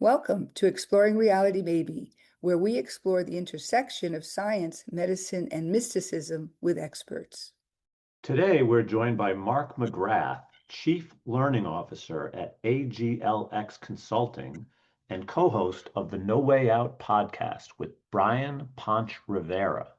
Welcome to Exploring Reality Maybe, where we explore the intersection of science, medicine, and mysticism with experts. Today, we're joined by Mark McGrath, Chief Learning Officer at AGLX Consulting and co-host of the No Way Out podcast with Brian Ponch Rivera.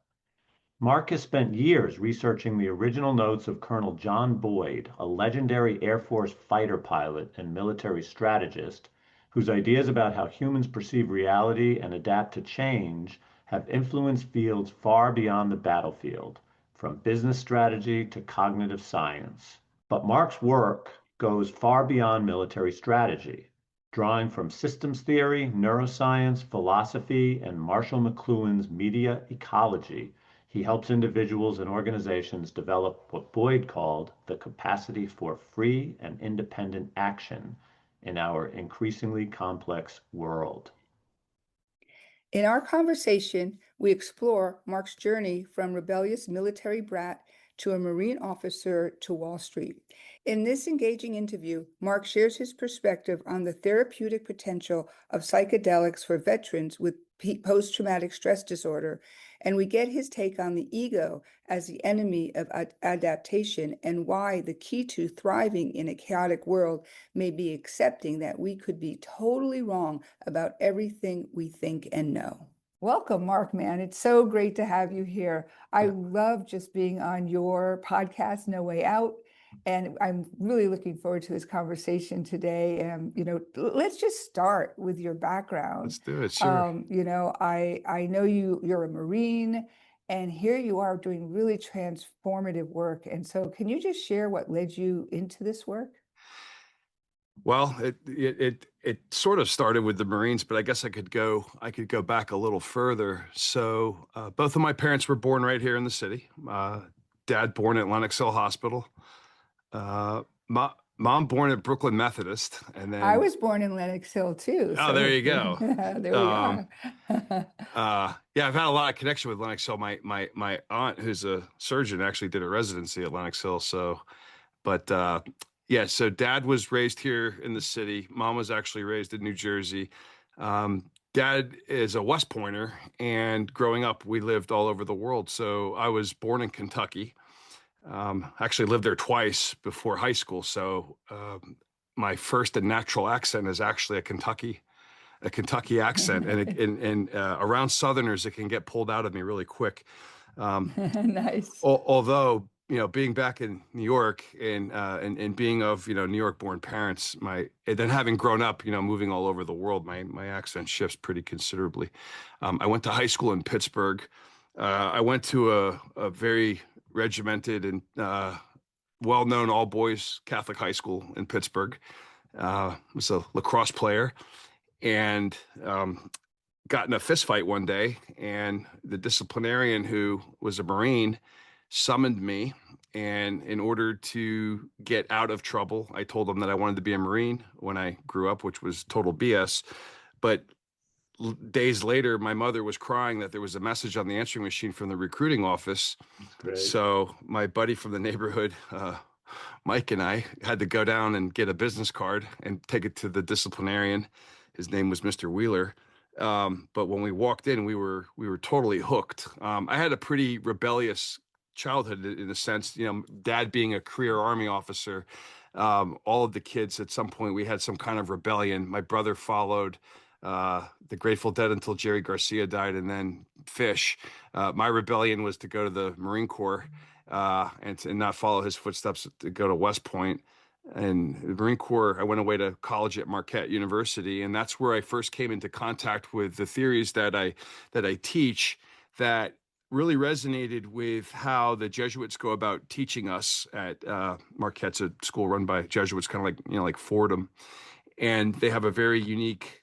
Mark has spent years researching the original notes of Colonel John Boyd, a legendary Air Force fighter pilot and military strategist, whose ideas about how humans perceive reality and adapt to change have influenced fields far beyond the battlefield, from business strategy to cognitive science. But Mark's work goes far beyond military strategy, drawing from systems theory, neuroscience, philosophy, and Marshall McLuhan's media ecology. He helps individuals and organizations develop what Boyd called the capacity for free and independent action in our increasingly complex world. In our conversation, we explore Mark's journey from rebellious military brat to a Marine officer to Wall Street. In this engaging interview, Mark shares his perspective on the therapeutic potential of psychedelics for veterans with post-traumatic stress disorder, and we get his take on the ego as the enemy of adaptation and why the key to thriving in a chaotic world may be accepting that we could be totally wrong about everything we think and know. Welcome, Mark, man. It's so great to have you here. I love just being on your podcast, No Way Out. And I'm really looking forward to this conversation today. And, let's just start with your background. Let's do it, sure. I know you're a Marine, and here you are doing really transformative work. And so can you just share what led you into this work? Well, it sort of started with the Marines, but I guess I could go back a little further. So both of my parents were born right here in the city. Dad born at Lenox Hill Hospital. Mom born at Brooklyn Methodist, and then I was born in Lenox Hill too. Oh, there you go. There we are. Yeah, I've had a lot of connection with Lenox Hill. My aunt, who's a surgeon, actually did a residency at Lenox Hill. So Dad was raised here in the city. Mom was actually raised in New Jersey. Dad is a West Pointer, and growing up, we lived all over the world. So I was born in Kentucky. Actually lived there twice before high school. So my first and natural accent is actually a Kentucky accent, and around Southerners, it can get pulled out of me really quick. Nice. Although, being back in New York and being of, New York born parents, and then having grown up, moving all over the world, my accent shifts pretty considerably. I went to high school in Pittsburgh. I went to a very regimented and well-known all-boys Catholic high school in Pittsburgh. Was a lacrosse player, and got in a fist fight one day, and the disciplinarian, who was a Marine, summoned me. And in order to get out of trouble, I told him that I wanted to be a Marine when I grew up, which was total BS. But days later, my mother was crying that there was a message on the answering machine from the recruiting office. Great. So my buddy from the neighborhood, Mike, and I had to go down and get a business card and take it to the disciplinarian. His name was Mr. Wheeler. But when we walked in, we were totally hooked. I had a pretty rebellious childhood in the sense, Dad being a career Army officer. All of the kids, at some point, we had some kind of rebellion. My brother followed the Grateful Dead until Jerry Garcia died, and then Fish. My rebellion was to go to the Marine Corps and not follow his footsteps, to go to West Point. And the Marine Corps, I went away to college at Marquette University, and that's where I first came into contact with the theories that I teach, that really resonated with how the Jesuits go about teaching us at Marquette's a school run by Jesuits, kind of like Fordham, and they have a very unique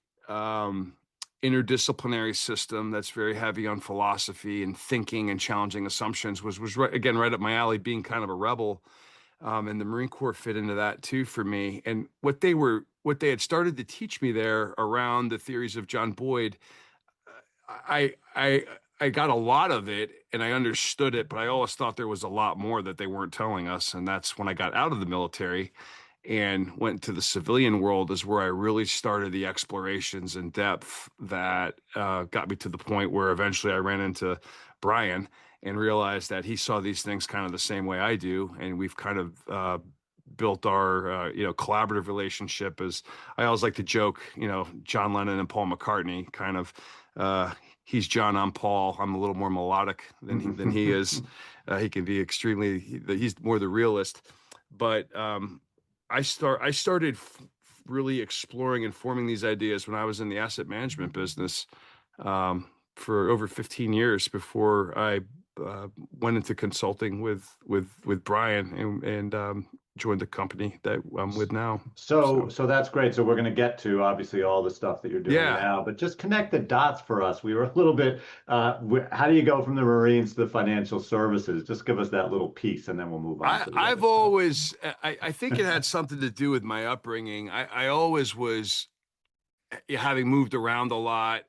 interdisciplinary system that's very heavy on philosophy and thinking and challenging assumptions. Was right, again, right up my alley, being kind of a rebel. And the Marine Corps fit into that too for me. And what they had started to teach me there around the theories of John Boyd, I got a lot of it and I understood it, but I always thought there was a lot more that they weren't telling us. And that's when I got out of the military and went to the civilian world is where I really started the explorations in depth that got me to the point where eventually I ran into Brian and realized that he saw these things kind of the same way I do. And we've kind of built our, collaborative relationship. As I always like to joke, John Lennon and Paul McCartney kind of, he's John, I'm Paul. I'm a little more melodic than he is. He can be he's more the realist. But I started really exploring and forming these ideas when I was in the asset management business for over 15 years before I went into consulting with Brian and joined the company that I'm with now. So that's great. So we're going to get to obviously all the stuff that you're doing Yeah. now, but just connect the dots for us. We were a little bit, how do you go from the Marines to the financial services? Just give us that little piece and then we'll move on to the I've other always, I think it had something to do with my upbringing. I always was, having moved around a lot,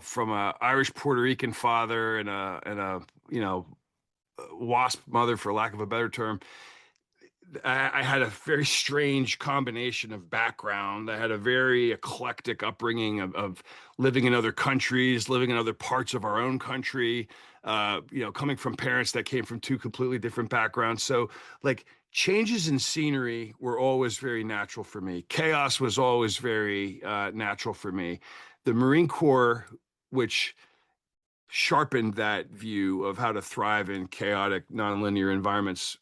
from a Irish Puerto Rican father and a wasp mother, for lack of a better term. I had a very strange combination of background. I had a very eclectic upbringing of living in other countries, living in other parts of our own country, coming from parents that came from two completely different backgrounds. So like changes in scenery were always very natural for me. Chaos was always very natural for me. The Marine Corps, which sharpened that view of how to thrive in chaotic, nonlinear environments,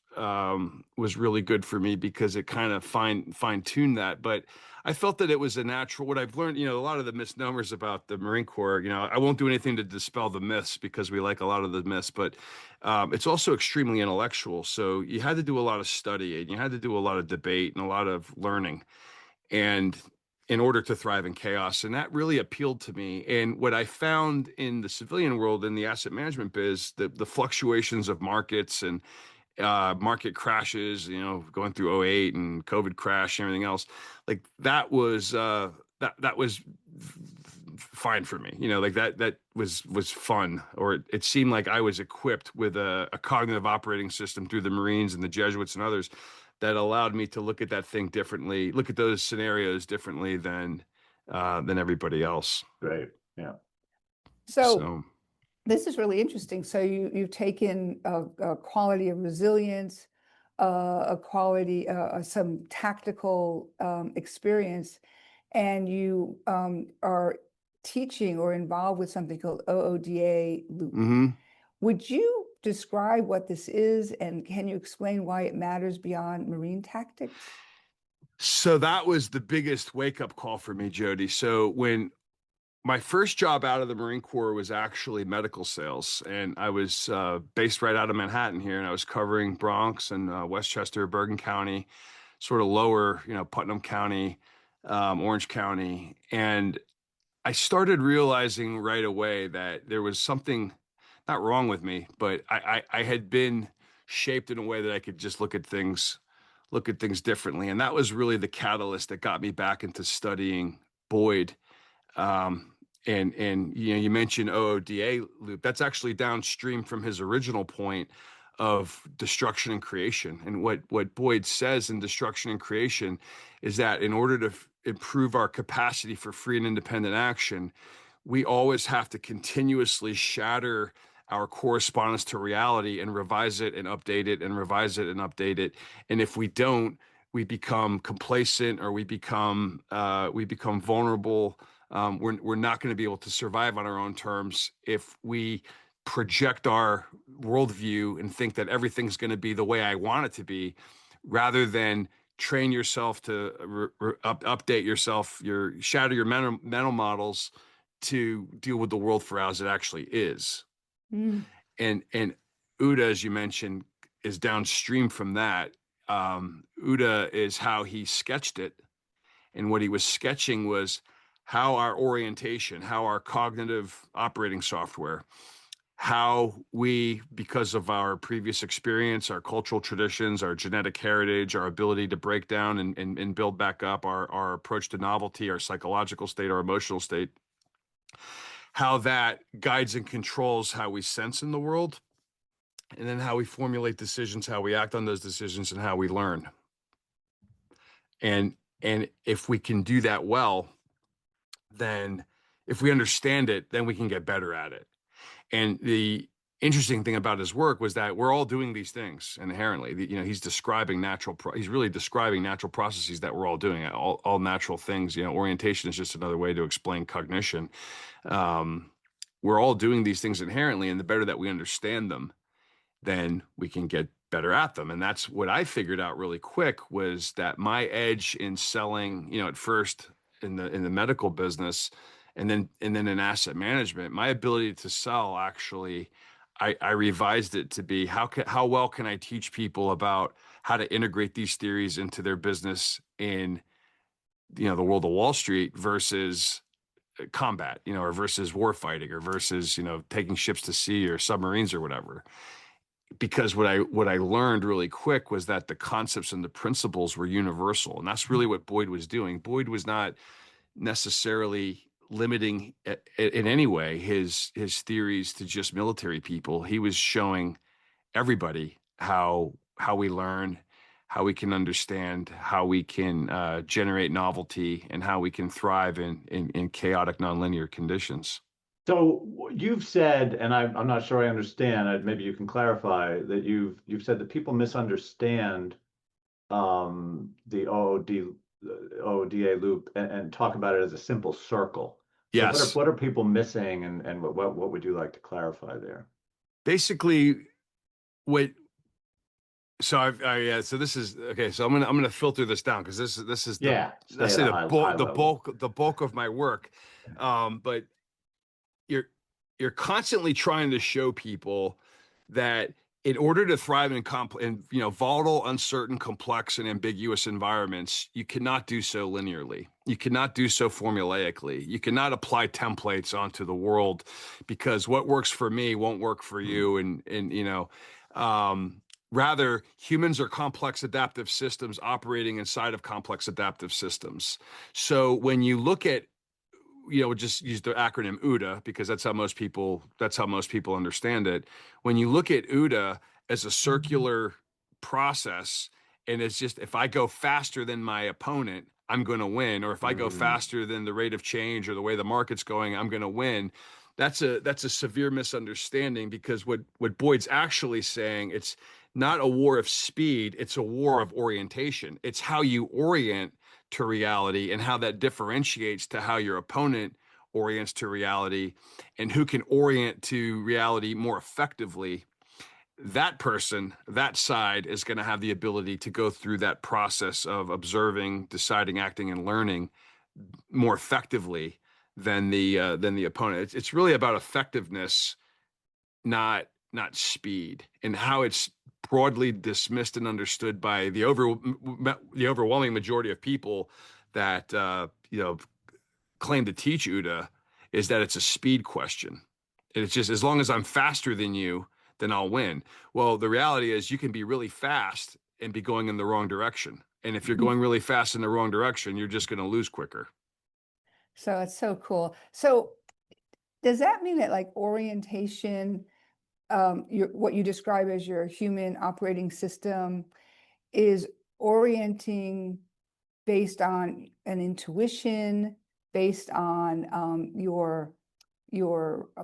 was really good for me because it kind of fine-tuned that. But I felt that it was a natural. What I've learned, a lot of the misnomers about the Marine Corps, I won't do anything to dispel the myths because we like a lot of the myths, but it's also extremely intellectual. So you had to do a lot of study and you had to do a lot of debate and a lot of learning. And in order to thrive in chaos. And that really appealed to me. And what I found in the civilian world, in the asset management biz, the fluctuations of markets and market crashes, going through '08 and COVID crash and everything else, like that was that was fine for me. Like that was fun, or it seemed like I was equipped with a cognitive operating system through the Marines and the Jesuits and others that allowed me to look at that thing differently, look at those scenarios differently than everybody else. Great. Yeah. So this is really interesting. So you've taken a quality of resilience, a quality, some tactical experience, and you are teaching or involved with something called OODA loop. Mm-hmm. Would you describe what this is, and can you explain why it matters beyond Marine tactics? So that was the biggest wake-up call for me, Jody. So when my first job out of the Marine Corps was actually medical sales, and I was based right out of Manhattan here, and I was covering Bronx and Westchester, Bergen County, sort of lower, Putnam County, Orange County, and I started realizing right away that there was something not wrong with me, but I had been shaped in a way that I could just look at things differently, and that was really the catalyst that got me back into studying Boyd. And you mentioned OODA loop. That's actually downstream from his original point of destruction and creation. And what Boyd says in destruction and creation is that in order to improve our capacity for free and independent action, we always have to continuously shatter our correspondence to reality and revise it and update it and revise it and update it. And if we don't, we become complacent, or we become vulnerable. We're not going to be able to survive on our own terms if we project our worldview and think that everything's going to be the way I want it to be, rather than train yourself to update yourself, shatter your mental models to deal with the world for as it actually is. And OODA, as you mentioned, is downstream from that. OODA is how he sketched it. And what he was sketching was how our orientation, how our cognitive operating software, how we, because of our previous experience, our cultural traditions, our genetic heritage, our ability to break down and build back up, our approach to novelty, our psychological state, our emotional state, how that guides and controls how we sense in the world, and then how we formulate decisions, how we act on those decisions, and how we learn. And if we can do that well, then if we understand it, then we can get better at it. And the interesting thing about his work was that we're all doing these things inherently. He's describing he's really describing natural processes that we're all doing, all natural things. Orientation is just another way to explain cognition. We're all doing these things inherently, and the better that we understand them, then we can get better at them. And that's what I figured out really quick, was that my edge in selling, at first in the medical business, and then in asset management, my ability to sell, actually, I revised it to be how well can I teach people about how to integrate these theories into their business in the world of Wall Street versus combat, or versus war fighting, or versus taking ships to sea or submarines or whatever. Because what I learned really quick was that the concepts and the principles were universal, and that's really what Boyd was doing. Boyd was not necessarily limiting in any way his theories to just military people. He was showing everybody how we learn, how we can understand, how we can generate novelty, and how we can thrive in chaotic nonlinear conditions. So you've said, and I'm not sure I understand, maybe you can clarify, that you've said that people misunderstand the OODA loop and talk about it as a simple circle. So Yes. what are people missing, and what would you like to clarify there? Basically, so this is okay. So I'm gonna filter this down, because this is Yeah, let's say high level. the bulk of my work. But you're constantly trying to show people that in order to thrive in volatile, uncertain, complex, and ambiguous environments, you cannot do so linearly. You cannot do so formulaically. You cannot apply templates onto the world, because what works for me won't work for you. Rather, humans are complex adaptive systems operating inside of complex adaptive systems. So when you look at, just use the acronym OODA, because that's how most people understand it. When you look at OODA as a circular process, and it's just, if I go faster than my opponent, I'm going to win, or if I go faster than the rate of change or the way the market's going, I'm going to win. That's a severe misunderstanding, because what Boyd's actually saying, it's not a war of speed, it's a war of orientation. It's how you orient to reality, and how that differentiates to how your opponent orients to reality, and who can orient to reality more effectively. That person, that side, is going to have the ability to go through that process of observing, deciding, acting, and learning more effectively than the opponent. It's really about effectiveness, not speed, and how it's broadly dismissed and understood by the overwhelming majority of people that claim to teach OODA, is that it's a speed question. And it's just, as long as I'm faster than you, then I'll win. Well, the reality is, you can be really fast and be going in the wrong direction. And if you're going really fast in the wrong direction, you're just going to lose quicker. So it's so cool. So does that mean that, like, orientation, what you describe as your human operating system, is orienting based on an intuition, based on your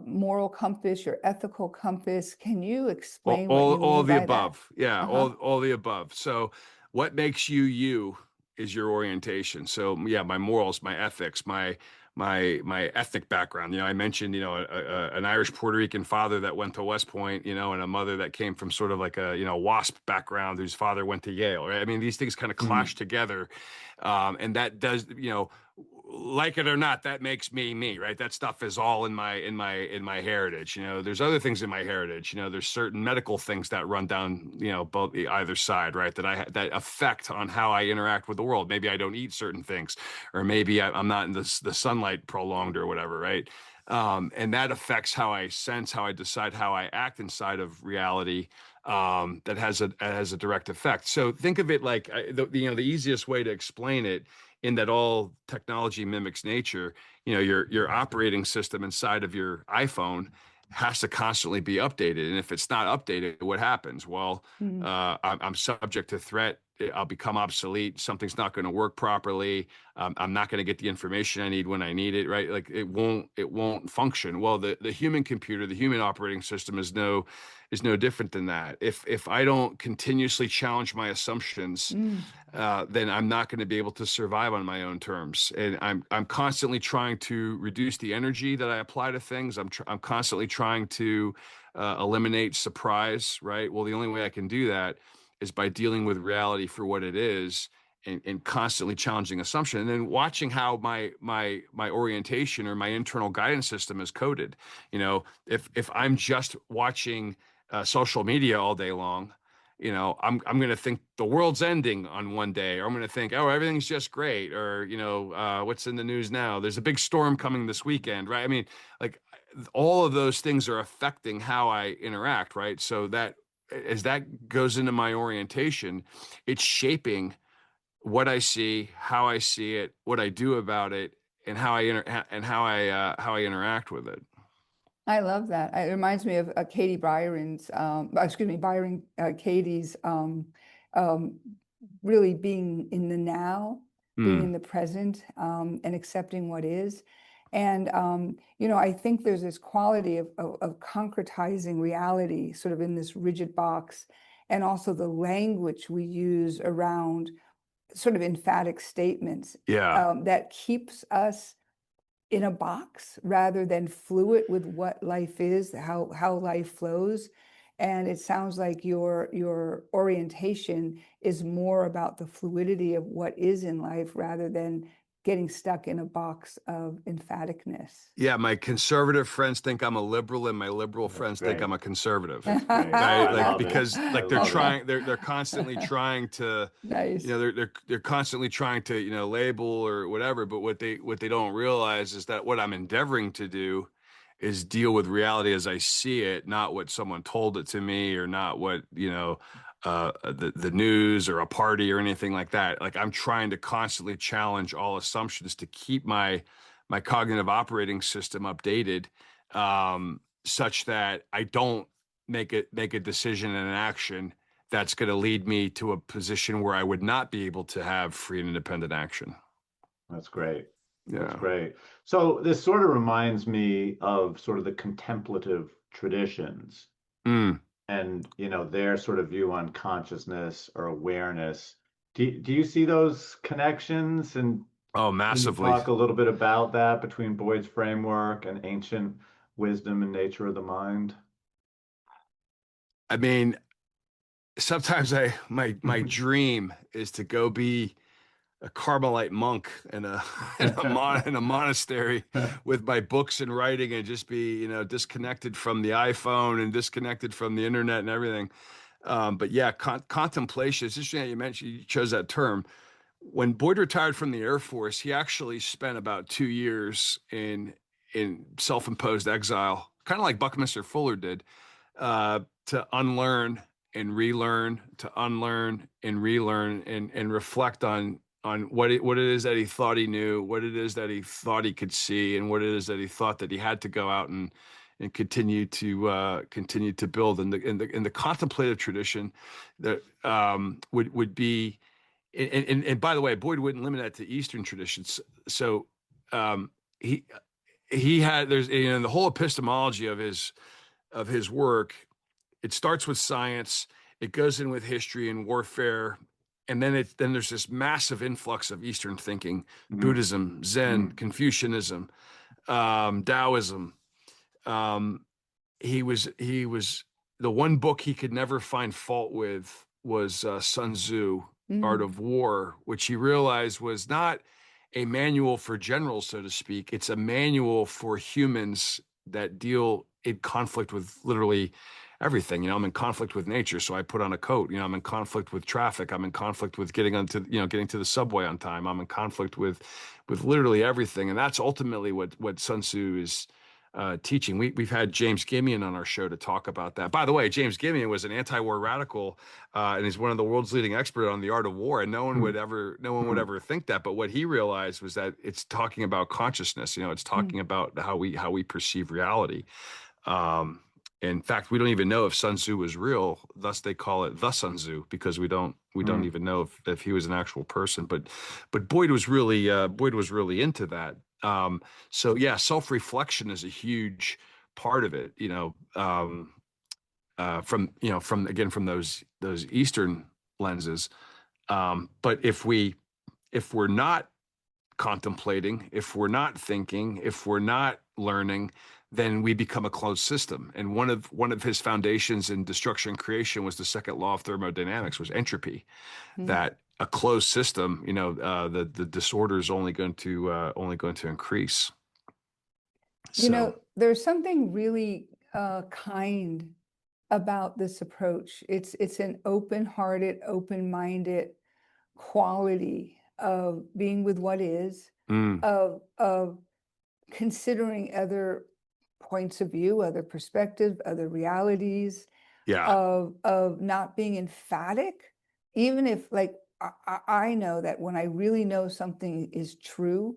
moral compass, your ethical compass? Can you explain what you all mean of the by above. that? Yeah, all the above. So what makes you is your orientation. So yeah, my morals, my ethics, my ethnic background. I mentioned, an Irish Puerto Rican father that went to West Point, and a mother that came from sort of like a, WASP background, whose father went to Yale. Right? I mean, these things kind of clash together. And that does, like it or not, that makes me, right? That stuff is all in my heritage. There's other things in my heritage. There's certain medical things that run down, both either side, right? That affect on how I interact with the world. Maybe I don't eat certain things, or maybe I'm not in the sunlight prolonged or whatever, right? And that affects how I sense, how I decide, how I act inside of reality. That has a direct effect. So think of it like, the easiest way to explain it, in that all technology mimics nature. Your operating system inside of your iPhone has to constantly be updated, and if it's not updated, what happens? Well, I'm subject to threat I'll become obsolete. Something's not going to work properly. I'm not going to get the information I need when I need it, right? Like it won't function. Well, the human computer, the human operating system is no different than that. If I don't continuously challenge my assumptions, then I'm not going to be able to survive on my own terms. And I'm constantly trying to reduce the energy that I apply to things. I'm constantly trying to eliminate surprise, right? Well, the only way I can do that is by dealing with reality for what it is, and constantly challenging assumption, and then watching how my orientation or my internal guidance system is coded. You know, if I'm just watching social media all day long, you know, I'm going to think the world's ending on one day, or I'm going to think, oh, everything's just great, or you know, what's in the news now? There's a big storm coming this weekend, right? I mean, like all of those things are affecting how I interact, right? So that as that goes into my orientation, it's shaping what I see, how I see it, what I do about it, and how I interact with it. I love that. It reminds me of Katie Byron's, excuse me, Byron Katie's um, really being in the now, being in the present, and accepting what is. And you know, I think there's this quality of concretizing reality, sort of in this rigid box, and also the language we use around sort of emphatic statements Yeah. that keeps us in a box rather than fluid with what life is, how life flows. And it sounds like your orientation is more about the fluidity of what is in life rather than getting stuck in a box of emphaticness. Yeah, my conservative friends think I'm a liberal, and my liberal That's friends think great. I'm a conservative. That's great. Right? I Like love it. because I like love it. they're constantly trying to, you Nice. know, they're constantly trying to, you know, label or whatever. But what they don't realize is that what I'm endeavoring to do is deal with reality as I see it, not what someone told it to me, or not what, you know, the news or a party or anything like that. Like I'm trying to constantly challenge all assumptions to keep my cognitive operating system updated, such that I don't make a decision and an action that's going to lead me to a position where I would not be able to have free and independent action. That's great. That's Yeah. great. So this sort of reminds me of sort of the contemplative traditions Mm. and, you know, their sort of view on consciousness or awareness. Do you see those connections? And Oh, can you massively. talk a little bit about that between Boyd's framework and ancient wisdom and nature of the mind? I mean, sometimes my dream is to go be a Carmelite monk in a in a monastery with my books and writing, and just be, you know, disconnected from the iPhone and disconnected from the internet and everything. But yeah, contemplation. It's interesting that you chose that term. When Boyd retired from the Air Force, he actually spent about 2 years in self-imposed exile, kind of like Buckminster Fuller did, to unlearn and relearn, to unlearn and relearn, and reflect on what it is that he thought he knew, what it is that he thought he could see, and what it is that he thought that he had to go out and continue to build. In the contemplative tradition, that would be, and by the way, Boyd wouldn't limit that to Eastern traditions. So um, he he had, there's, you know, the whole epistemology of his work. It starts with science, it goes in with history and warfare, and then there's this massive influx of Eastern thinking: Mhm. Buddhism, Zen, Mhm. Confucianism, Taoism. Um, he was the one book he could never find fault with was Sun Tzu, Art Mm, of War, which he realized was not a manual for generals, so to speak. It's a manual for humans that deal in conflict with literally everything. You know, I'm in conflict with nature, so I put on a coat. You know, I'm in conflict with traffic. I'm in conflict with getting to the subway on time. I'm in conflict with literally everything, and that's ultimately what Sun Tzu is teaching. We've had James Gimian on our show to talk about that. By the way, James Gimian was an anti-war radical, and he's one of the world's leading expert on the art of war. And no one would Mhm. ever think that. But what he realized was that it's talking about consciousness. You know, it's mm, talking about how we perceive reality. Um, In fact, we don't even know if Sun Tzu was real. Thus, they call it the Sun Tzu, because we don't even know if he was an actual person. But Boyd was really into that. So yeah, self-reflection is a huge part of it. From those Eastern lenses. But if we're not contemplating, if we're not thinking, if we're not learning, then we become a closed system. And one of his foundations in destruction and creation was the second law of thermodynamics, was entropy. That a closed system, the disorder is only going to increase. There's something really kind about this approach. It's an open-hearted, open-minded quality of being with what is, of considering other points of view, other perspectives, other realities, of not being emphatic, even if, like, I know that when I really know something is true,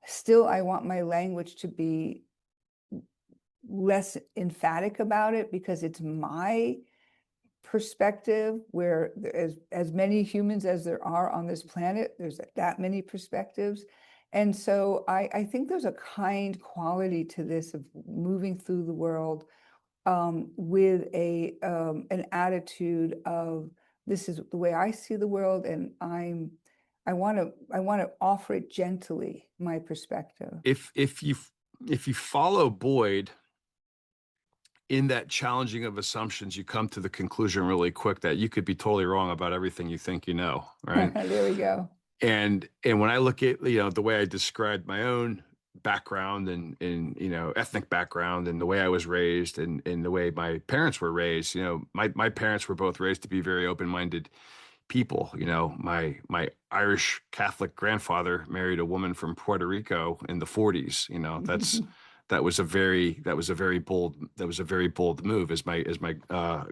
still I want my language to be less emphatic about it, because it's my perspective, where as many humans as there are on this planet, there's that many perspectives. And so I think there's a kind quality to this, of moving through the world with an attitude of, this is the way I see the world, and I want to offer it gently, my perspective. If you follow Boyd in that challenging of assumptions, you come to the conclusion really quick that you could be totally wrong about everything you think you know, right? There we go. And when I look at, the way I described my own background and ethnic background, and the way I was raised, and the way my parents were raised, my parents were both raised to be very open-minded people. My Irish Catholic grandfather married a woman from Puerto Rico in the 40s. That was a very bold move, as my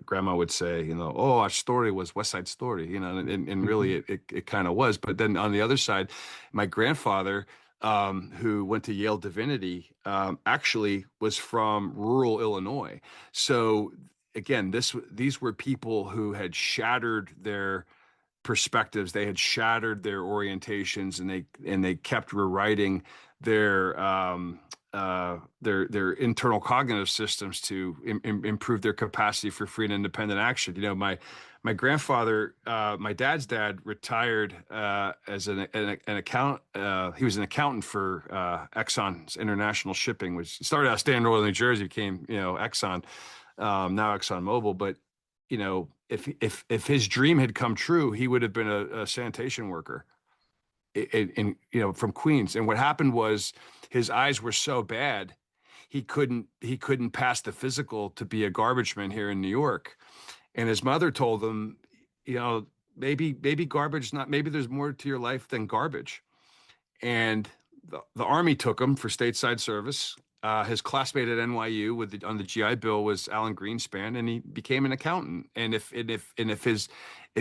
grandma would say. Oh, our story was West Side Story. And really it kind of was. But then on the other side, my grandfather, who went to Yale Divinity, actually was from rural Illinois. So again, these were people who had shattered their perspectives, they had shattered their orientations, and they kept rewriting their internal cognitive systems to improve their capacity for free and independent action. My grandfather, my dad's dad, retired as an account. He was an accountant for Exxon's International Shipping, which started out Standard Oil in New Jersey, became Exxon, now ExxonMobil. But if his dream had come true, he would have been a sanitation worker from Queens. And what happened was, his eyes were so bad, he couldn't pass the physical to be a garbage man here in New York. And his mother told him, maybe garbage, maybe there's more to your life than garbage. And the Army took him for stateside service. His classmate at NYU on the GI Bill was Alan Greenspan, and he became an accountant. And if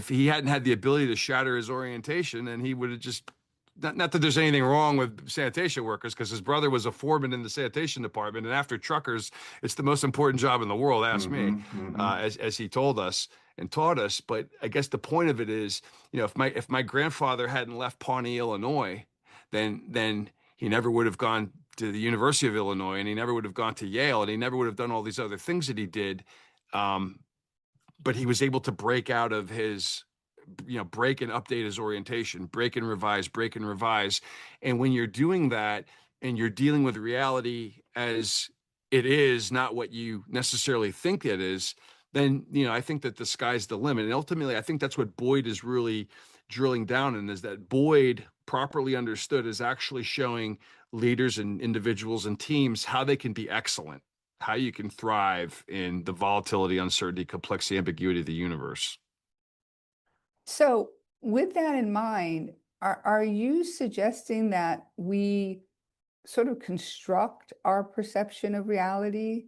he hadn't had the ability to shatter his orientation, then he would have just, not that there's anything wrong with sanitation workers, because his brother was a foreman in the sanitation department, and after truckers, it's the most important job in the world, ask me, as he told us and taught us. But I guess the point of it is, if my grandfather hadn't left Pawnee, Illinois, then he never would have gone to the University of Illinois, and he never would have gone to Yale, and he never would have done all these other things that he did. But he was able to break out of his, break and update his orientation, break and revise. And when you're doing that, and you're dealing with reality as it is, not what you necessarily think it is, then, I think that the sky's the limit. And ultimately, I think that's what Boyd is really drilling down in, is that Boyd, properly understood, is actually showing leaders and individuals and teams how they can be excellent, how you can thrive in the volatility, uncertainty, complexity, ambiguity of the universe. So with that in mind, are you suggesting that we sort of construct our perception of reality?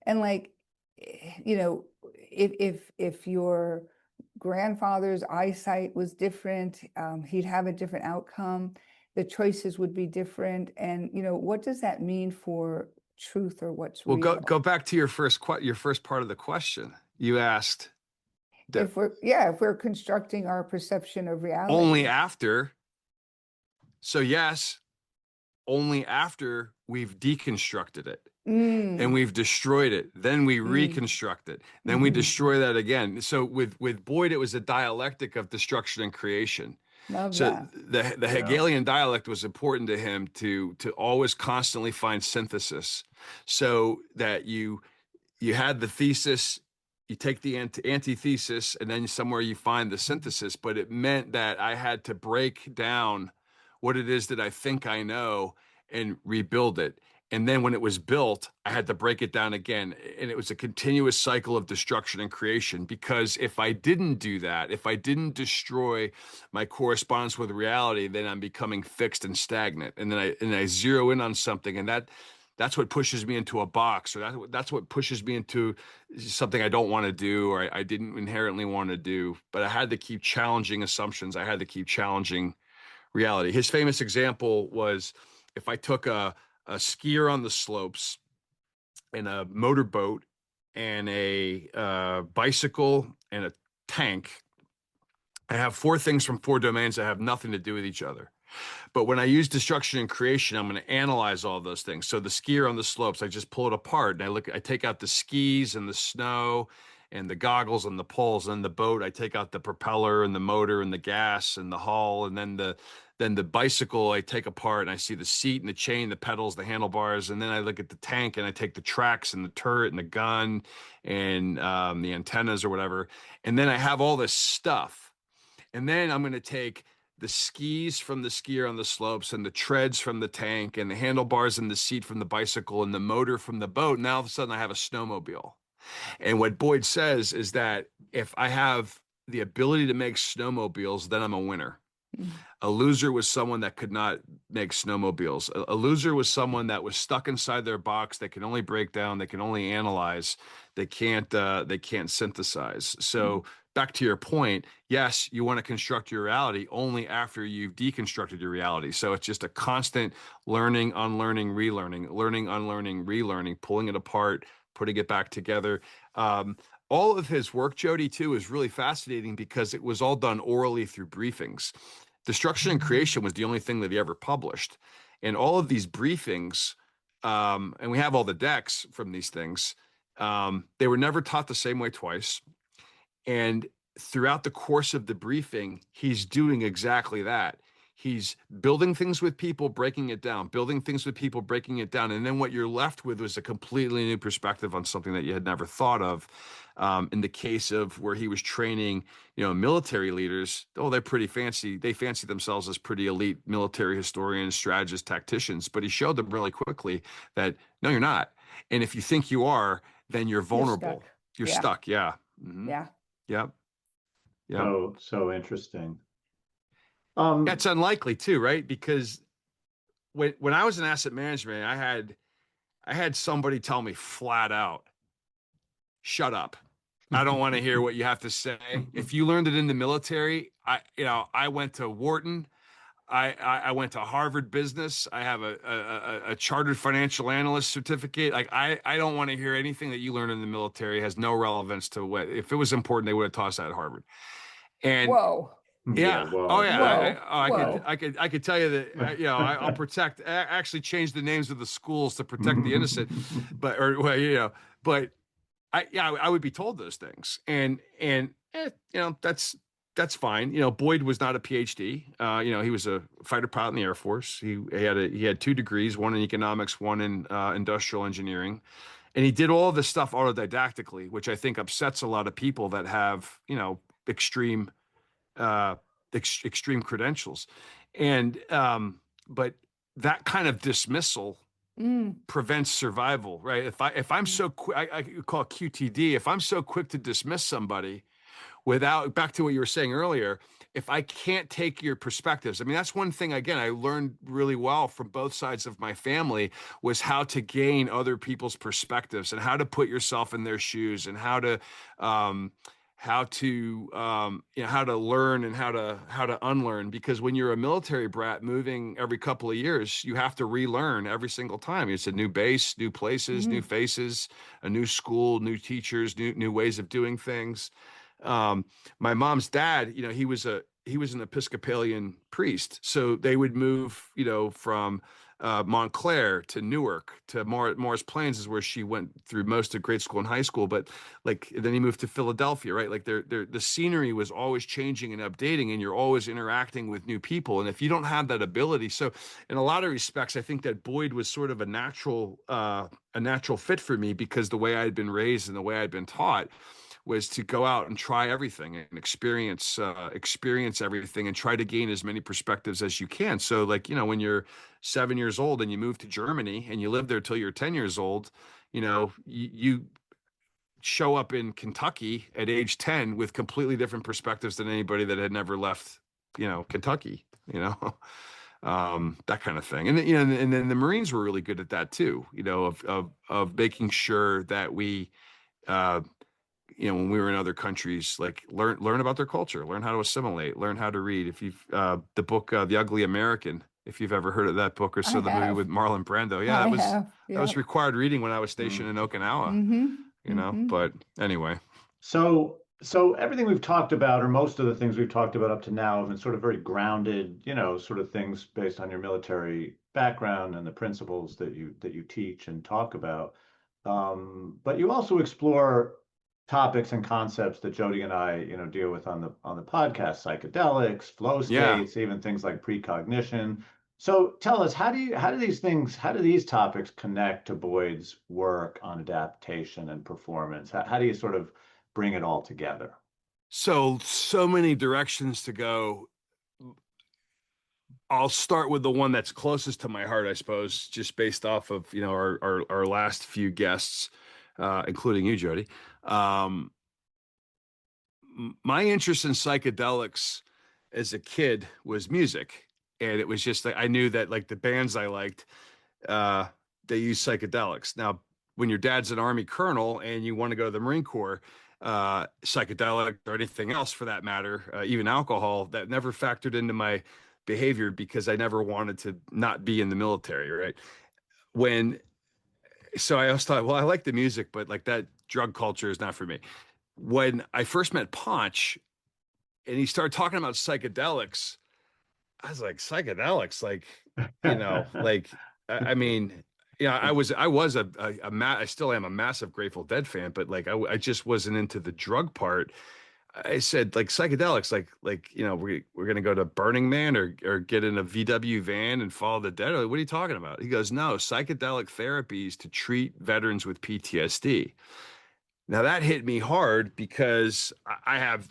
And if your grandfather's eyesight was different, he'd have a different outcome, the choices would be different. And what does that mean for truth or what's Well, real. go back to your first part of the question. You asked If we're constructing our perception of reality. only after. So yes, only after we've deconstructed it and we've destroyed it, then we reconstruct it, then we destroy that again. So with Boyd, it was a dialectic of destruction and creation. Love So that. the Hegelian dialect was important to him to always constantly find synthesis, so that you had the thesis, you take the antithesis, and then somewhere you find the synthesis. But it meant that I had to break down what it is that I think I know and rebuild it. And then when it was built, I had to break it down again. And it was a continuous cycle of destruction and creation. Because if I didn't do that, if I didn't destroy my correspondence with reality, then I'm becoming fixed and stagnant. And then I zero in on something, and that's what pushes me into a box, or that's what pushes me into something I don't want to do, or I didn't inherently want to do. But I had to keep challenging assumptions. I had to keep challenging reality. His famous example was, if I took a skier on the slopes and a motorboat and a bicycle and a tank, I have four things from four domains that have nothing to do with each other. But when I use destruction and creation, I'm going to analyze all those things. So the skier on the slopes, I just pull it apart and I take out the skis and the snow and the goggles and the poles. And the boat, I take out the propeller and the motor and the gas and the hull. And then the bicycle, I take apart and I see the seat and the chain, the pedals, the handlebars. And then I look at the tank and I take the tracks and the turret and the gun and the antennas or whatever. And then I have all this stuff. And then I'm going to take the skis from the skier on the slopes and the treads from the tank and the handlebars and the seat from the bicycle and the motor from the boat. Now all of a sudden I have a snowmobile. And what Boyd says is that if I have the ability to make snowmobiles, then I'm a winner. A loser was someone that could not make snowmobiles. A loser was someone that was stuck inside their box. They can only break down. They can only analyze. They can't synthesize. So back to your point, yes, you want to construct your reality only after you've deconstructed your reality. So it's just a constant learning, unlearning, relearning, learning, unlearning, relearning, pulling it apart, putting it back together. All of his work, Jody, too, is really fascinating because it was all done orally through briefings. Destruction and Creation was the only thing that he ever published. And all of these briefings, and we have all the decks from these things, they were never taught the same way twice. And throughout the course of the briefing, he's doing exactly that. He's building things with people, breaking it down, building things with people, breaking it down. And then what you're left with was a completely new perspective on something that you had never thought of. In the case of where he was training, military leaders, they're pretty fancy. They fancy themselves as pretty elite military historians, strategists, tacticians. But he showed them really quickly that, no, you're not. And if you think you are, then you're vulnerable. You're stuck. Yeah. Mm-hmm. Yeah. Yep. Yeah. So interesting. That's unlikely too, right? Because when I was in asset management, I had somebody tell me flat out, shut up. I don't want to hear what you have to say. If you learned it in the military, I went to Wharton. I went to Harvard Business. I have a chartered financial analyst certificate. Like I don't want to hear anything that you learned in the military. Has no relevance to what, if it was important, they would have taught us that at Harvard. And whoa. Yeah. Whoa. Oh yeah. Whoa. I could tell you that. I'll protect. Actually, change the names of the schools to protect the innocent. But I would be told those things, and that's fine. Boyd was not a PhD. He was a fighter pilot in the Air Force. He had 2 degrees, one in economics, one in industrial engineering, and he did all this stuff autodidactically, which I think upsets a lot of people that have extreme credentials. And but that kind of dismissal prevents survival, right? If I'm so quick, I call it QTD. If I'm so quick to dismiss somebody without, back to what you were saying earlier, if I can't take your perspectives, I mean, that's one thing, again, I learned really well from both sides of my family, was how to gain other people's perspectives and how to put yourself in their shoes and how how to how to learn and how to unlearn, because when you're a military brat moving every couple of years, you have to relearn every single time. It's a new base, new places, new faces, a new school, new teachers, new ways of doing things. um, my mom's dad, he was an Episcopalian priest, so they would move, from Montclair to Newark to Morris Plains is where she went through most of grade school and high school. But like then he moved to Philadelphia, right? Like the scenery was always changing and updating, and you're always interacting with new people. And if you don't have that ability, so in a lot of respects, I think that Boyd was sort of a natural fit for me, because the way I had been raised and the way I'd been taught was to go out and try everything and experience everything and try to gain as many perspectives as you can. So like, when you're 7 years old and you move to Germany and you live there till you're 10 years old, you show up in Kentucky at age 10 with completely different perspectives than anybody that had never left, Kentucky, that kind of thing. And and then the Marines were really good at that too, of making sure that we, when we were in other countries, like learn about their culture, learn how to assimilate, learn how to read. If you've the book The Ugly American, if you've ever heard of that book, or I the movie have. with Marlon Brando, yeah, I that was have. that was Yep. required reading when I was stationed in Okinawa. But anyway, So everything we've talked about, or most of the things we've talked about up to now, have been sort of very grounded, sort of things based on your military background and the principles that you teach and talk about. But you also explore topics and concepts that Jody and I, deal with on the podcast: psychedelics, flow yeah. states, even things like precognition. So tell us, how do these topics connect to Boyd's work on adaptation and performance? How do you sort of bring it all together? So many directions to go. I'll start with the one that's closest to my heart, I suppose, just based off of our last few guests, including you, Jody. Um, my interest in psychedelics as a kid was music, and it was just like I knew that like the bands I liked, uh, they use psychedelics. Now, when your dad's an Army colonel and you want to go to the Marine Corps, psychedelic or anything else for that matter, even alcohol, that never factored into my behavior because I never wanted to not be in the military, right? When so I always thought, well, I like the music, but like that drug culture is not for me. When I first met Ponch and he started talking about psychedelics, I was like, psychedelics, like, like, I mean, yeah, I still am a massive Grateful Dead fan, but like, I just wasn't into the drug part. I said, like, psychedelics, we're going to go to Burning Man or get in a VW van and follow the dead. Like, what are you talking about? He goes, no, psychedelic therapies to treat veterans with PTSD. Now that hit me hard because I have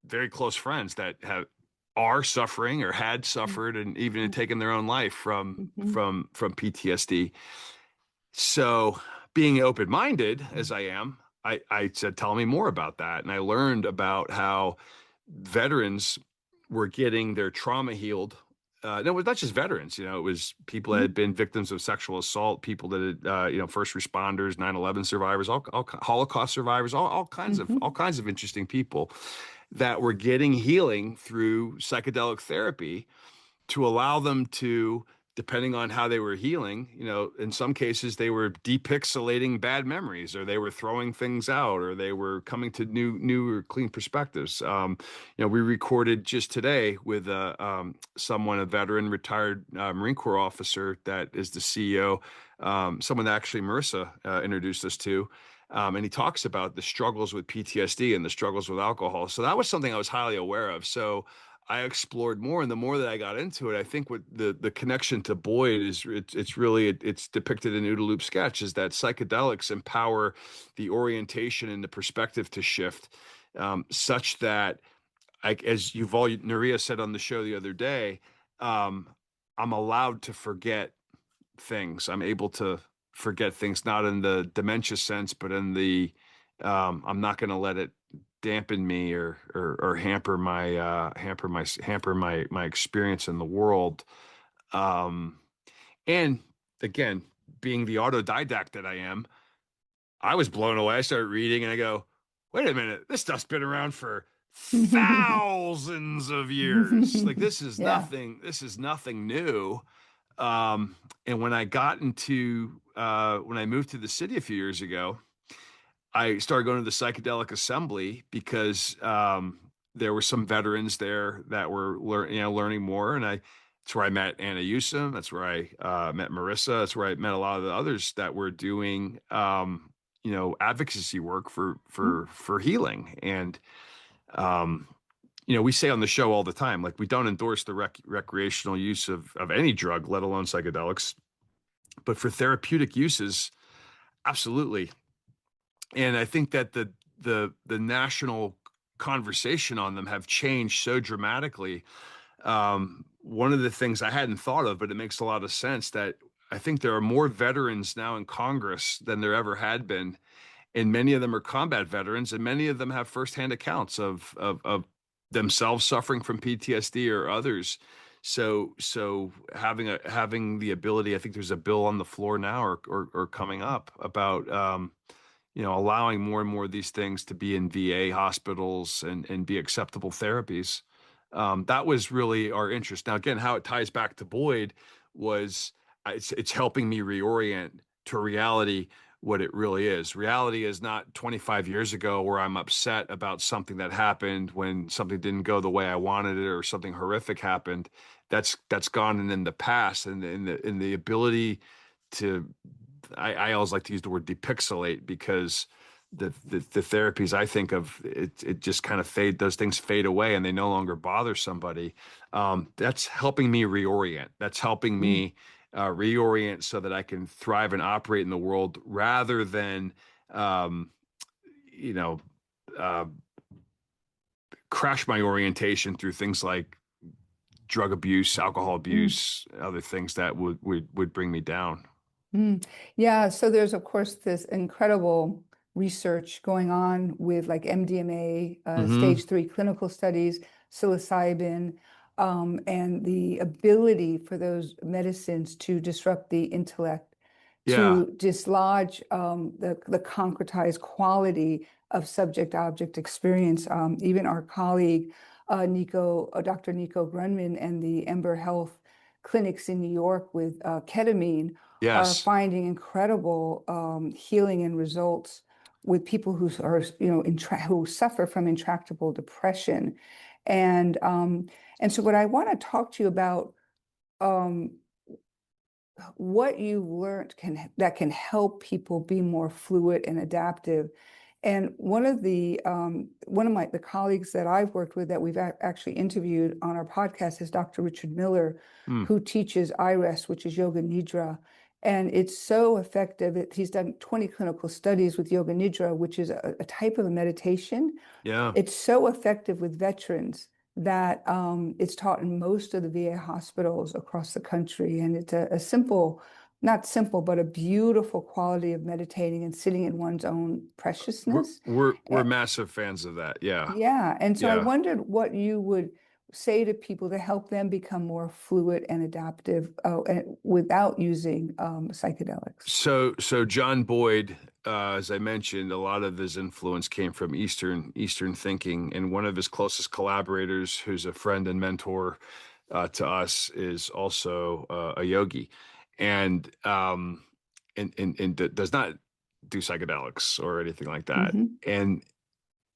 very close friends that are suffering or had suffered and even had taken their own life from PTSD. So being open-minded as I am, I said, tell me more about that. And I learned about how veterans were getting their trauma healed. No, it was not just veterans, it was people that had been victims of sexual assault, people that had, first responders, 9/11 survivors, all Holocaust survivors, all kinds of interesting people that were getting healing through psychedelic therapy to allow them to, depending on how they were healing, in some cases they were depixelating bad memories, or they were throwing things out, or they were coming to new or clean perspectives. We recorded just today with someone, a veteran, retired Marine Corps officer that is the CEO, someone that actually Marissa introduced us to. And he talks about the struggles with PTSD and the struggles with alcohol. So that was something I was highly aware of. So I explored more, and the more that I got into it, I think what the connection to Boyd is, it's depicted in OODA loop sketch, is that psychedelics empower the orientation and the perspective to shift, such that, as Yuval Nuria said on the show the other day, I'm allowed to forget things. I'm able to forget things, not in the dementia sense, but in the I'm not going to let it dampen me or hamper my experience in the world. And again, being the autodidact that I am, I was blown away. I started reading and I go, wait a minute, this stuff's been around for thousands of years. Like Yeah. this is nothing new. And when I got into when I moved to the city a few years ago, I started going to the psychedelic assembly because there were some veterans there that were learning more, and that's where I met Anna Yusum. That's where I met Marissa. That's where I met a lot of the others that were doing advocacy work for healing. And um, we say on the show all the time, like, we don't endorse the recreational use of any drug, let alone psychedelics, but for therapeutic uses, absolutely. And I think that the national conversation on them have changed so dramatically. One of the things I hadn't thought of, but it makes a lot of sense, that I think there are more veterans now in Congress than there ever had been, and many of them are combat veterans, and many of them have firsthand accounts of themselves suffering from PTSD or others. So having the ability, I think there's a bill on the floor now or coming up about allowing more and more of these things to be in VA hospitals and be acceptable therapies. That was really our interest. Now, again, how it ties back to Boyd was it's helping me reorient to reality what it really is. Reality is not 25 years ago where I'm upset about something that happened when something didn't go the way I wanted it or something horrific happened. That's gone and in the past, and in the ability to I always like to use the word depixelate, because the therapies I think of, it just kind of those things fade away and they no longer bother somebody. That's helping me reorient. That's helping me reorient so that I can thrive and operate in the world rather than, you know, uh, crash my orientation through things like drug abuse, alcohol abuse, other things that would bring me down. Yeah, so there's of course this incredible research going on with like MDMA, Mm-hmm. stage 3 clinical studies, psilocybin, and the ability for those medicines to disrupt the intellect, Yeah. to dislodge the concretized quality of subject-object experience. Even our colleague, Dr. Nico Grunman, and the Ember Health clinics in New York with ketamine are Yes. finding incredible healing and results with people who are, who suffer from intractable depression. And so what I want to talk to you about, um, what you learned that can help people be more fluid and adaptive. And one of the colleagues that I've worked with that we've actually interviewed on our podcast is Dr. Richard Miller, Mm. who teaches IRES, which is Yoga Nidra. And it's so effective. He's done 20 clinical studies with Yoga Nidra, which is a type of a meditation. Yeah. It's so effective with veterans that it's taught in most of the VA hospitals across the country. And it's a simple, not simple, but a beautiful quality of meditating and sitting in one's own preciousness. We're massive fans of that. Yeah. Yeah. And so I Yeah. wondered what you would say to people to help them become more fluid and adaptive without using psychedelics. So John Boyd, as I mentioned, a lot of his influence came from Eastern thinking, and one of his closest collaborators, who's a friend and mentor to us, is also a yogi, and does not do psychedelics or anything like that. Hmm. And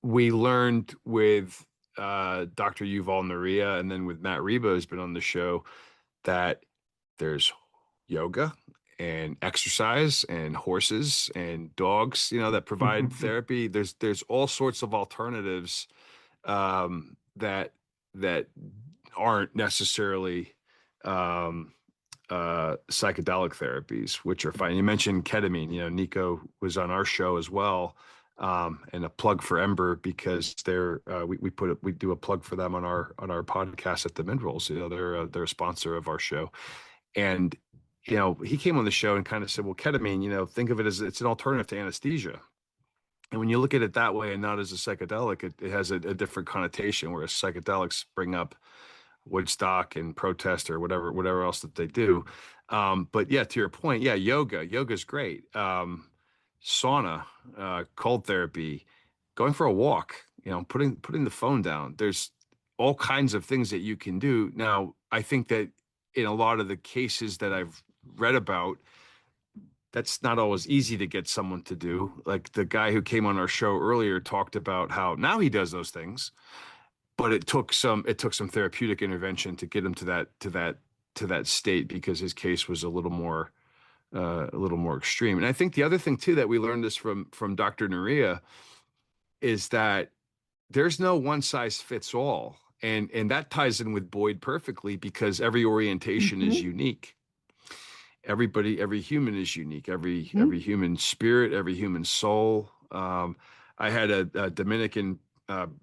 we learned with Dr. Yuval Naria, and then with Matt Reba, who's been on the show, that there's yoga and exercise and horses and dogs, that provide therapy. There's all sorts of alternatives that aren't necessarily psychedelic therapies, which are fine. You mentioned ketamine. Nico was on our show as well. And a plug for Ember, because we do a plug for them on our podcast at the Midrolls. They're a sponsor of our show. And he came on the show and kind of said, well, ketamine, think of it as it's an alternative to anesthesia. And when you look at it that way and not as a psychedelic, it has a different connotation, whereas psychedelics bring up Woodstock and protest or whatever else that they do. But yeah, to your point, yeah, yoga's great. Sauna, cold therapy, going for a walk, putting the phone down. There's all kinds of things that you can do. Now, I think that in a lot of the cases that I've read about, that's not always easy to get someone to do. Like the guy who came on our show earlier talked about how now he does those things, but it took some therapeutic intervention to get him to that state, because his case was a little more extreme. And I think the other thing too that we learned this from Dr. Nuria is that there's no one size fits all. And that ties in with Boyd perfectly, because every orientation is unique. Every human is unique. Every human spirit, every human soul. I had a Dominican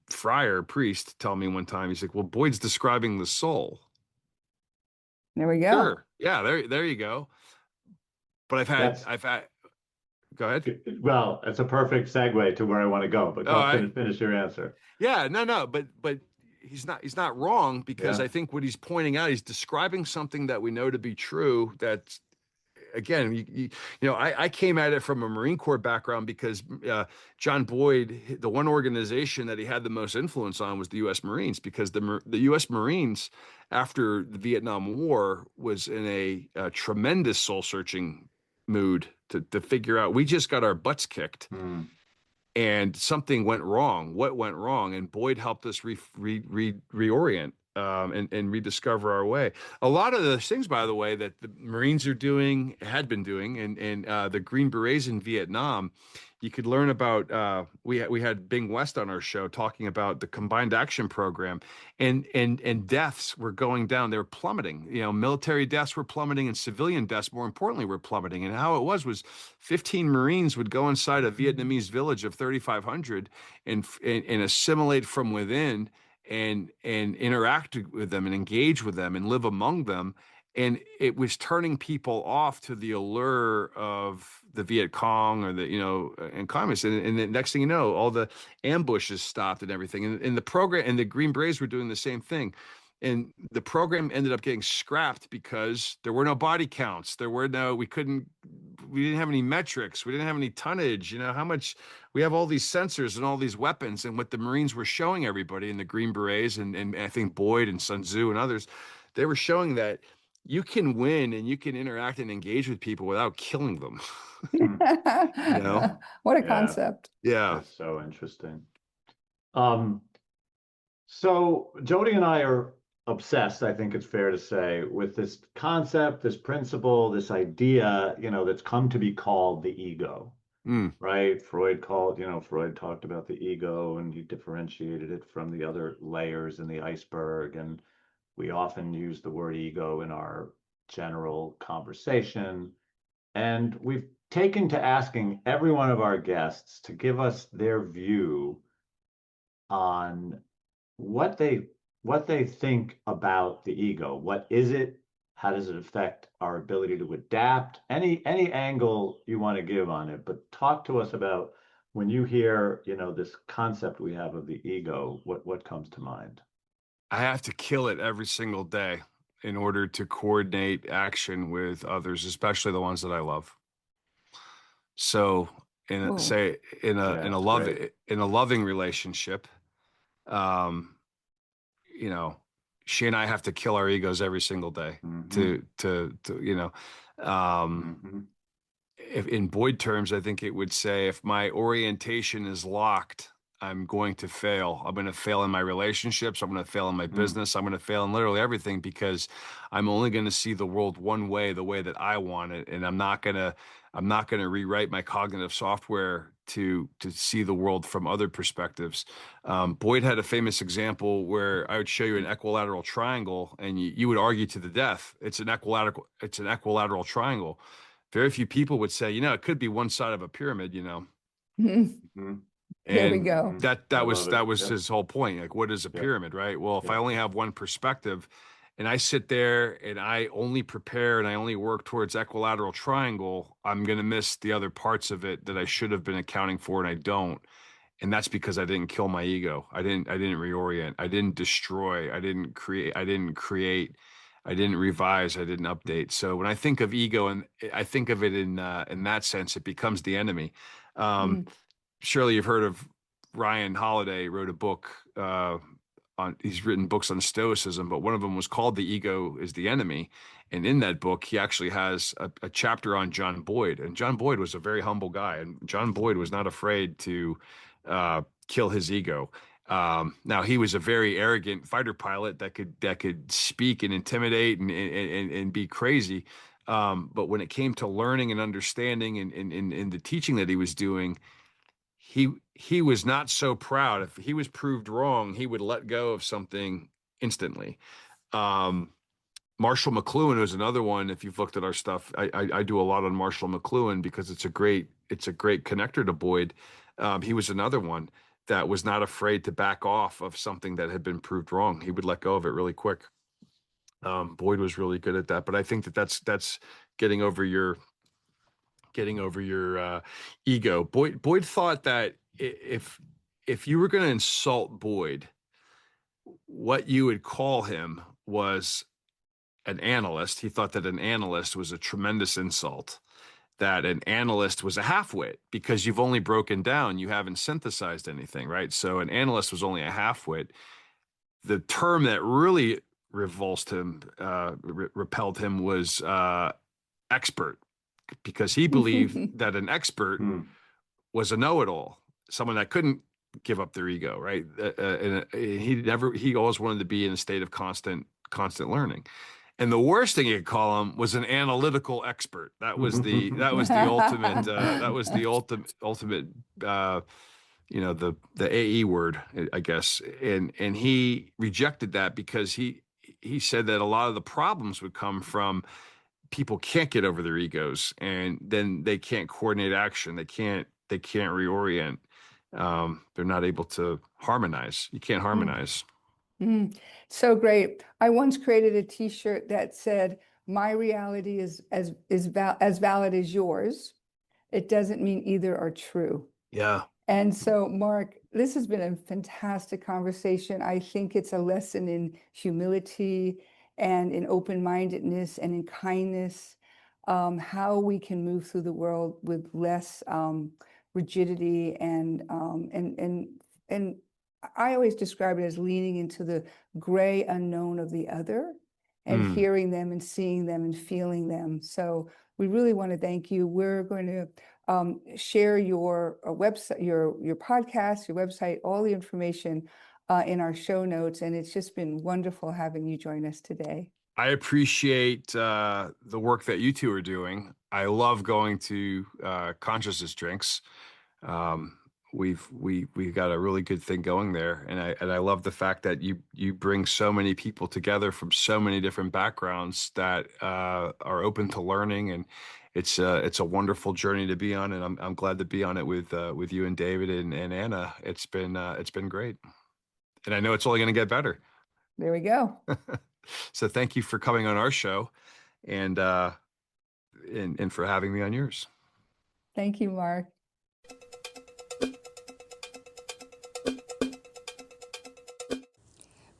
friar priest tell me one time, he's like, well, Boyd's describing the soul. There we go. Sure. Yeah, there you go. But I've had, go ahead. Well, it's a perfect segue to where I want to go, but finish your answer. Yeah, no, but he's not wrong, because I think what he's pointing out, he's describing something that we know to be true. That's, again, I came at it from a Marine Corps background, because John Boyd, the one organization that he had the most influence on was the U.S. Marines, because the U.S. Marines, after the Vietnam War, was in a tremendous soul-searching mood to figure out, we just got our butts kicked. And something went wrong. What went wrong? And Boyd helped us reorient and rediscover our way. A lot of the things, by the way, that the Marines had been doing, and the Green Berets in Vietnam, you could learn about. We had Bing West on our show talking about the Combined Action Program, and deaths were going down. They were plummeting. Military deaths were plummeting, and civilian deaths, more importantly, were plummeting. And how it was 15 Marines would go inside a Vietnamese village of 3,500 and assimilate from within, and interact with them and engage with them and live among them. And it was turning people off to the allure of the Viet Cong or and communists. And the next thing you know, all the ambushes stopped and everything. And the program, and the Green Berets were doing the same thing. And the program ended up getting scrapped because there were no body counts. We didn't have any metrics. We didn't have any tonnage. How much, we have all these sensors and all these weapons. And what the Marines were showing everybody, and the Green Berets and I think Boyd and Sun Tzu and others, they were showing that you can win and you can interact and engage with people without killing them. What a concept. Yeah. That's so interesting. So Jody and I are obsessed, I think it's fair to say, with this concept, this principle, this idea, that's come to be called the ego, right? Freud talked about the ego, and he differentiated it from the other layers in the iceberg. And we often use the word ego in our general conversation. And we've taken to asking every one of our guests to give us their view on what they think about the ego. What is it? How does it affect our ability to adapt? Any angle you want to give on it, but talk to us about, when you hear, this concept we have of the ego, what comes to mind? I have to kill it every single day in order to coordinate action with others, especially the ones that I love. So in a loving relationship, she and I have to kill our egos every single day if in Boyd terms, I think it would say, if my orientation is locked, I'm going to fail. I'm going to fail in my relationships. I'm going to fail in my business. I'm going to fail in literally everything, because I'm only going to see the world one way, the way that I want it. And I'm not going to rewrite my cognitive software to see the world from other perspectives. Boyd had a famous example where I would show you an equilateral triangle, and you would argue to the death, it's an equilateral triangle. Very few people would say, it could be one side of a pyramid, There we go. That was his whole point. Like, what is a pyramid, right? Well, if I only have one perspective, and I sit there and I only prepare and I only work towards equilateral triangle, I'm going to miss the other parts of it that I should have been accounting for, and I don't. And that's because I didn't kill my ego. I didn't reorient. I didn't destroy. I didn't create. I didn't revise. I didn't update. So when I think of ego, and I think of it in that sense, it becomes the enemy. Surely you've heard of Ryan Holiday wrote a book he's written books on Stoicism, but one of them was called The Ego is the Enemy. And in that book, he actually has a chapter on John Boyd. And John Boyd was a very humble guy. And John Boyd was not afraid to kill his ego. Now, he was a very arrogant fighter pilot that could speak and intimidate and be crazy. But when it came to learning and understanding and the teaching that he was doing, he was not so proud. If he was proved wrong, he would let go of something instantly. Marshall McLuhan was another one. If you've looked at our stuff, I do a lot on Marshall McLuhan because it's a great connector to Boyd. He was another one that was not afraid to back off of something that had been proved wrong. He would let go of it really quick. Boyd was really good at that, but I think that's getting over your ego. Boyd thought that if you were going to insult Boyd, what you would call him was an analyst. He thought that an analyst was a tremendous insult, that an analyst was a halfwit because you've only broken down, you haven't synthesized anything, right? So an analyst was only a halfwit. The term that really repelled him was expert, because he believed that an expert was a know-it-all, someone that couldn't give up their ego, right? And he always wanted to be in a state of constant learning. And the worst thing you could call him was an analytical expert. That was the ultimate the AE word, I guess. And he rejected that because he said that a lot of the problems would come from people can't get over their egos, and then they can't coordinate action. They can't reorient. They're not able to harmonize. You can't harmonize. So great. I once created a t-shirt that said, "My reality is as valid as yours. It doesn't mean either are true." Yeah. And so, Mark, this has been a fantastic conversation. I think it's a lesson in humility and in open-mindedness and in kindness, how we can move through the world with less rigidity and I always describe it as leaning into the gray unknown of the other and hearing them and seeing them and feeling them. So we really want to thank you. We're going to share your website, your podcast, your website, all the information in our show notes. And it's just been wonderful having you join us today. I appreciate the work that you two are doing. I love going to consciousness drinks. We've got a really good thing going there, and I love the fact that you bring so many people together from so many different backgrounds that are open to learning, and it's a wonderful journey to be on, and I'm glad to be on it with you and David and Anna. It's been great, and I know it's only going to get better. There we go. So thank you for coming on our show, and for having me on yours. Thank you, Mark.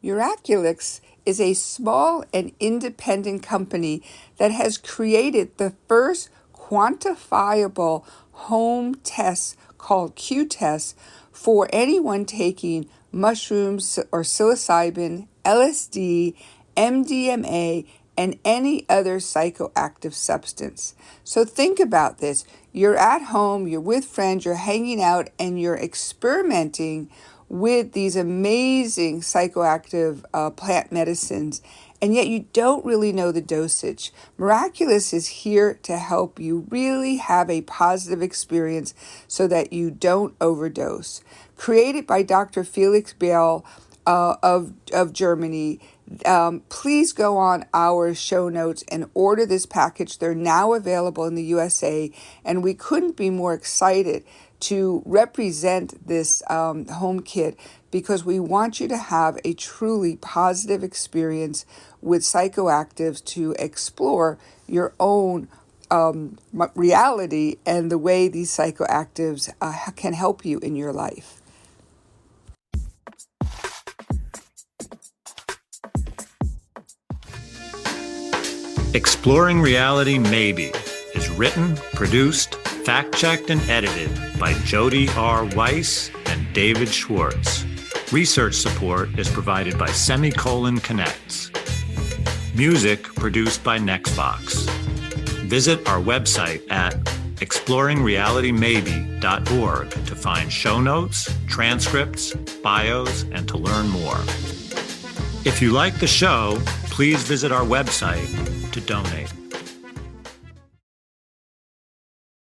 Miraculix is a small and independent company that has created the first quantifiable home test called Q-test for anyone taking mushrooms or psilocybin, LSD, MDMA, and any other psychoactive substance. So think about this. You're at home, you're with friends, you're hanging out, and you're experimenting with these amazing psychoactive plant medicines, and yet you don't really know the dosage. Miraculix is here to help you really have a positive experience so that you don't overdose. Created by Dr. Felix Bell of Germany, please go on our show notes and order this package. They're now available in the USA, and we couldn't be more excited to represent this home kit because we want you to have a truly positive experience with psychoactives to explore your own reality and the way these psychoactives can help you in your life. Exploring Reality Maybe is written, produced, fact-checked, and edited by Jody R. Weiss and David Schwartz. Research support is provided by Semicolon Connects. Music produced by Nextbox. Visit our website at exploringrealitymaybe.org to find show notes, transcripts, bios, and to learn more. If you like the show, please visit our website to donate.